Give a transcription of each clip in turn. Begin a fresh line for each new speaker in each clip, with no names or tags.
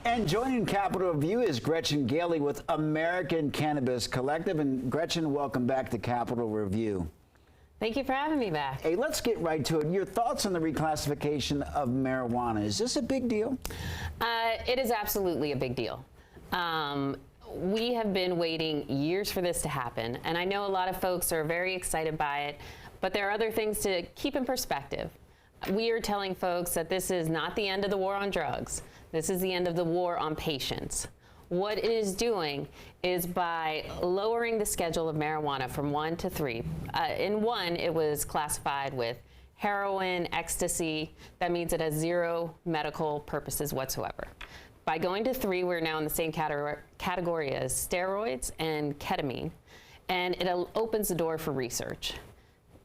And joining Capitol Review is Gretchen Gailey with American Cannabis Collective. And Gretchen, welcome back to Capitol Review.
Thank you for having me back.
Hey, let's get right to it. Your thoughts on the reclassification of marijuana. Is this a big deal?
It is absolutely a big deal. We have been waiting years for this to happen, and I know a lot of folks are very excited by it, but there are other things to keep in perspective. We are telling folks that this is not the end of the war on drugs. This is the end of the war on patients. What it is doing is by lowering the schedule of marijuana from 1 to 3. In 1, it was classified with heroin, ecstasy. That means it has 0 medical purposes whatsoever. By going to 3, we're now in the same category as steroids and ketamine, and it opens the door for research.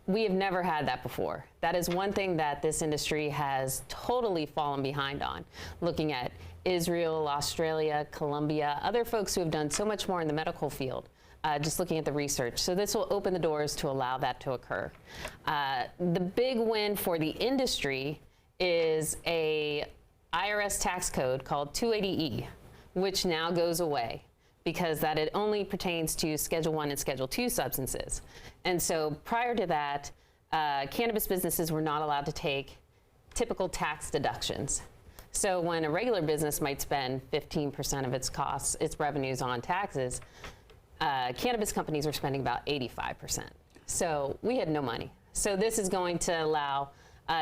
We have never had that before. That is one thing that this industry has totally fallen behind on, looking at Israel, Australia, Colombia, other folks who have done so much more in the medical field, just looking at the research. So this will open the doors to allow that to occur. The big win for the industry is a IRS tax code called 280E, which now goes away, because that it only pertains to Schedule I and Schedule II substances. And so prior to that, cannabis businesses were not allowed to take typical tax deductions. So when a regular business might spend 15% of its costs, its revenues on taxes, cannabis companies are spending about 85%. So we had no money. So this is going to allow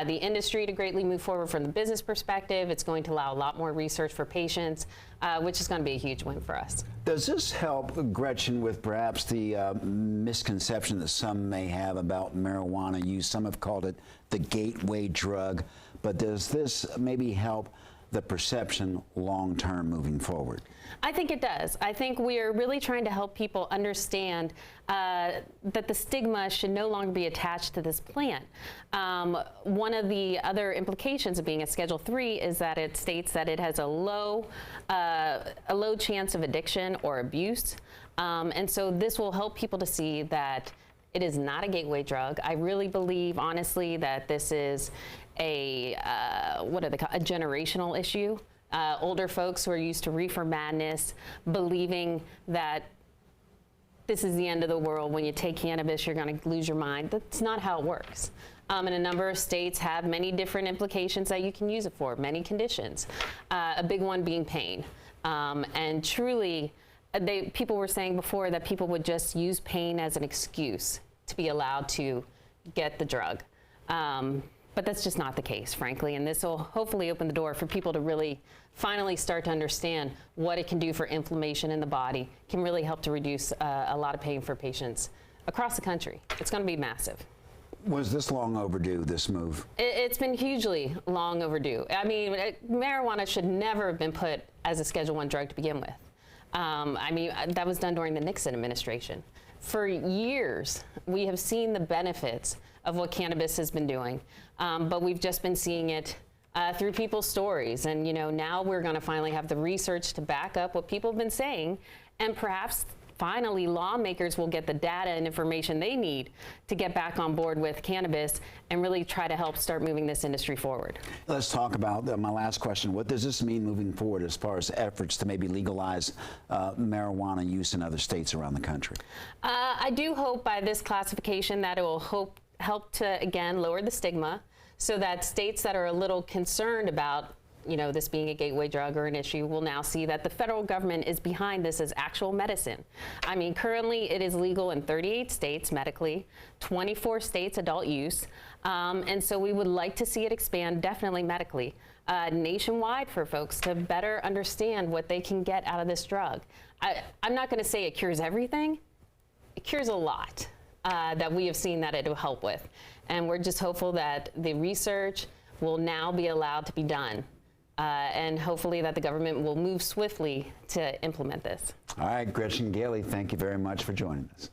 the industry to greatly move forward from the business perspective. It's going to allow a lot more research for patients, which is going to be a huge win for us.
Does this help, Gretchen, with perhaps the misconception that some may have about marijuana use? Some have called it the gateway drug, but does this maybe help the perception long-term moving forward?
I think it does. I think we are really trying to help people understand that the stigma should no longer be attached to this plant. One of the other implications of being a Schedule III is that it states that it has a low chance of addiction or abuse. And so this will help people to see that it is not a gateway drug. I really believe, honestly, that this is a generational issue. Older folks who are used to reefer madness, believing that this is the end of the world. When you take cannabis, you're going to lose your mind. That's not how it works. And a number of states have many different implications that you can use it for, many conditions. A big one being pain. And truly, people were saying before that people would just use pain as an excuse to be allowed to get the drug. But that's just not the case, frankly, and this will hopefully open the door for people to really finally start to understand what it can do for inflammation in the body, can really help to reduce a lot of pain for patients across the country. It's going to be massive.
Was this long overdue, this move?
It's been hugely long overdue. I mean, marijuana should never have been put as a Schedule I drug to begin with. I mean, that was done during the Nixon administration. For years, we have seen the benefits of what cannabis has been doing, but we've just been seeing it through people's stories. And now we're going to finally have the research to back up what people have been saying, and perhaps finally lawmakers will get the data and information they need to get back on board with cannabis and really try to help start moving this industry forward.
Let's talk about my last question. What does this mean moving forward as far as efforts to maybe legalize marijuana use in other states around the country?
I do hope by this classification that it will help to, again, lower the stigma so that states that are a little concerned about this being a gateway drug or an issue will now see that the federal government is behind this as actual medicine. I mean, currently it is legal in 38 states medically, 24 states adult use, and so we would like to see it expand definitely medically nationwide for folks to better understand what they can get out of this drug. I'm not going to say it cures everything. It cures a lot that we have seen that it will help with, and we're just hopeful that the research will now be allowed to be done. And hopefully that the government will move swiftly to implement this.
All right, Gretchen Gailey, thank you very much for joining us.